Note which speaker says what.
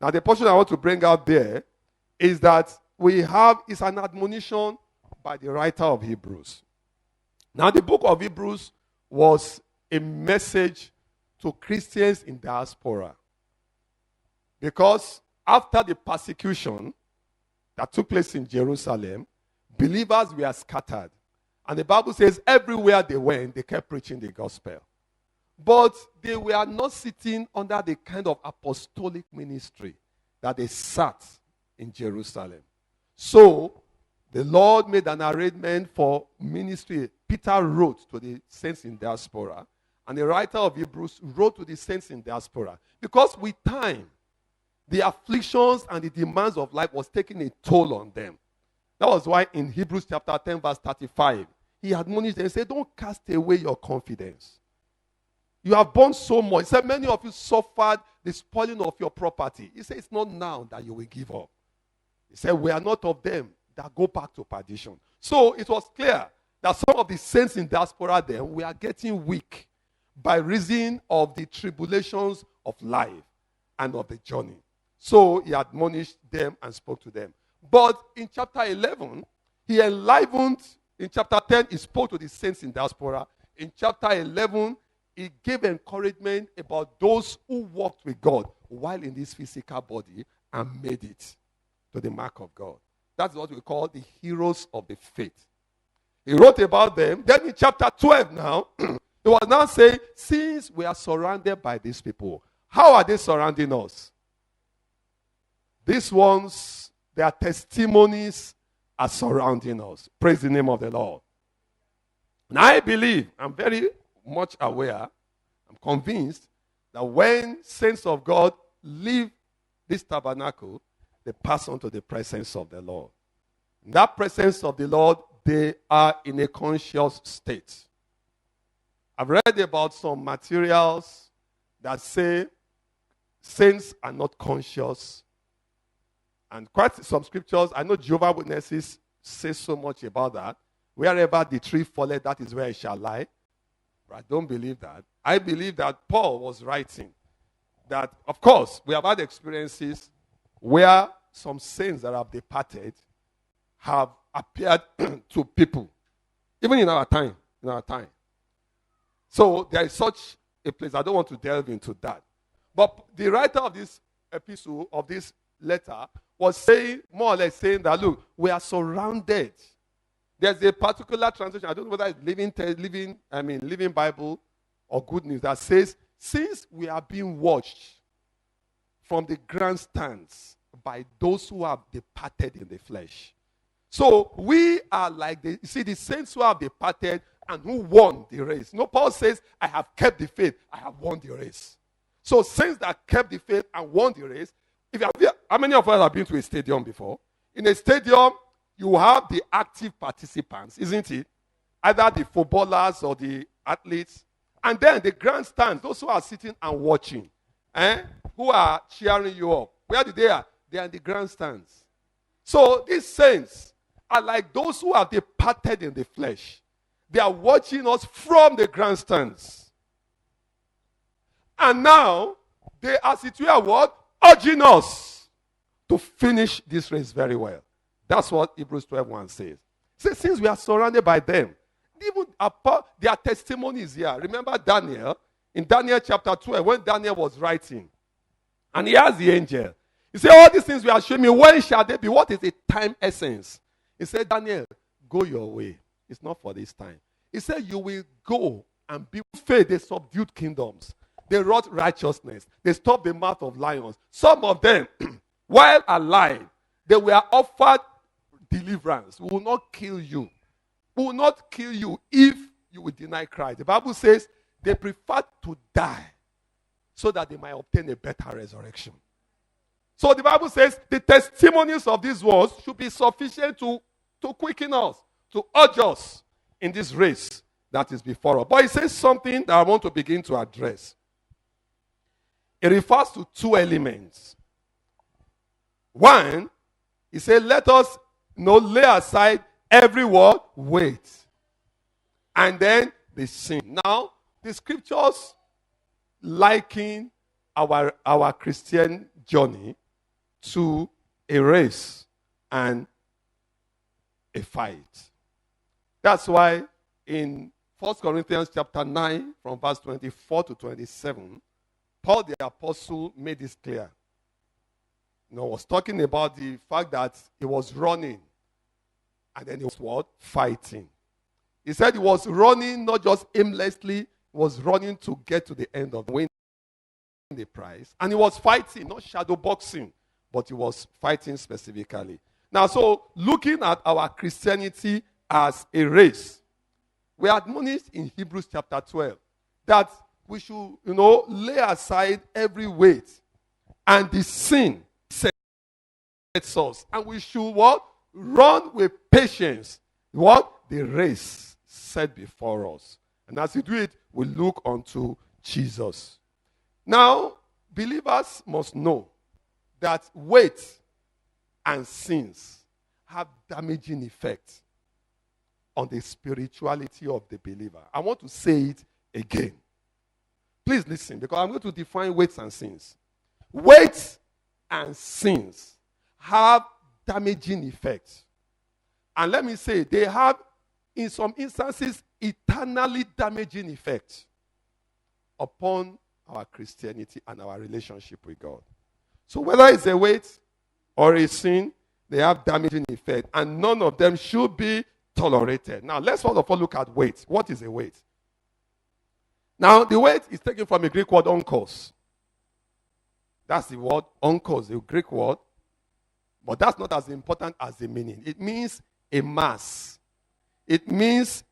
Speaker 1: Now, the portion I want to bring out there is that it's an admonition by the writer of Hebrews. Now, the book of Hebrews was a message to Christians in diaspora. Because after the persecution that took place in Jerusalem, believers were scattered. And the Bible says everywhere they went, they kept preaching the gospel. But they were not sitting under the kind of apostolic ministry that they sat in Jerusalem. So, the Lord made an arrangement for ministry. Peter wrote to the saints in diaspora, and the writer of Hebrews wrote to the saints in diaspora. Because with time, the afflictions and the demands of life was taking a toll on them. That was why in Hebrews chapter 10, verse 35, he admonished them and said, don't cast away your confidence. You have borne so much. He said, many of you suffered the spoiling of your property. He said, it's not now that you will give up. He said, we are not of them that go back to perdition. So it was clear that some of the saints in diaspora then were getting weak by reason of the tribulations of life and of the journey. So he admonished them and spoke to them. But in chapter 11, he enlivened. In chapter 10, he spoke to the saints in diaspora. In chapter 11, he gave encouragement about those who walked with God while in this physical body and made it to the mark of God. That's what we call the heroes of the faith. He wrote about them. Then in chapter 12 now, he was now saying, since we are surrounded by these people, how are they surrounding us? These ones, their testimonies are surrounding us. Praise the name of the Lord. Now I believe, I'm very much aware, I'm convinced that when saints of God leave this tabernacle, they pass on to the presence of the Lord. In that presence of the Lord, they are in a conscious state. I've read about some materials that say saints are not conscious. And quite some scriptures, I know Jehovah's Witnesses say so much about that. Wherever the tree falleth, that is where it shall lie. But I don't believe that. I believe that Paul was writing that, of course, we have had experiences where some saints that have departed have appeared to people, even in our time. So there is such a place. I don't want to delve into that. But the writer of this epistle, of this letter, was saying, more or less saying that, look, we are surrounded. There's a particular translation, I don't know whether it's Living Bible or Good News, that says, since we are being watched from the grandstands by those who have departed in the flesh. So we are like the saints who have departed and who won the race. No, Paul says, I have kept the faith, I have won the race. So saints that kept the faith and won the race, how many of us have been to a stadium before? In a stadium, you have the active participants, isn't it? Either the footballers or the athletes. And then the grandstands, those who are sitting and watching, who are cheering you up. Where they are? They are in the grandstands. So these saints are like those who have departed in the flesh. They are watching us from the grandstands. And now, they are situated what? Urging us to finish this race very well. That's what Hebrews 12:1 says. It says, since we are surrounded by them, even their testimony is here. Remember Daniel, in Daniel chapter 12, when Daniel was writing, and he asked the angel, he said, all these things we are showing me, when shall they be? What is the time essence? He said, Daniel, go your way. It's not for this time. He said, you will go and be faith. They subdued kingdoms. They wrought righteousness. They stopped the mouth of lions. Some of them, while alive, they were offered deliverance. We will not kill you. We will not kill you if you will deny Christ. The Bible says they preferred to die so that they might obtain a better resurrection. So the Bible says the testimonies of these words should be sufficient to quicken us, to urge us in this race that is before us. But it says something that I want to begin to address. It refers to two elements. One, he said, let us lay aside every word, weight. And then the sin. Now, the scriptures liken our Christian journey to a race and a fight. That's why in 1 Corinthians chapter 9, from verse 24 to 27, Paul the apostle made this clear. Was talking about the fact that he was running, and then he was what? Fighting. He said he was running not just aimlessly, he was running to get to the end of the win the prize. And he was fighting, not shadow boxing, but he was fighting specifically. Now, so looking at our Christianity as a race, we are admonished in Hebrews chapter 12 that we should, lay aside every weight and the sin sets us. And we should what? Run with patience. What? The race set before us. And as we do it, we look unto Jesus. Now, believers must know that weight and sins have damaging effects on the spirituality of the believer. I want to say it again. Please listen, because I'm going to define weights and sins. Weights and sins have damaging effects. And let me say, they have, in some instances, eternally damaging effects upon our Christianity and our relationship with God. So whether it's a weight or a sin, they have damaging effect, and none of them should be tolerated. Now, let's first of all look at weight. What is a weight? Now, the weight is taken from a Greek word, onkos. That's the word, onkos, the Greek word. But that's not as important as the meaning. It means a mass. It means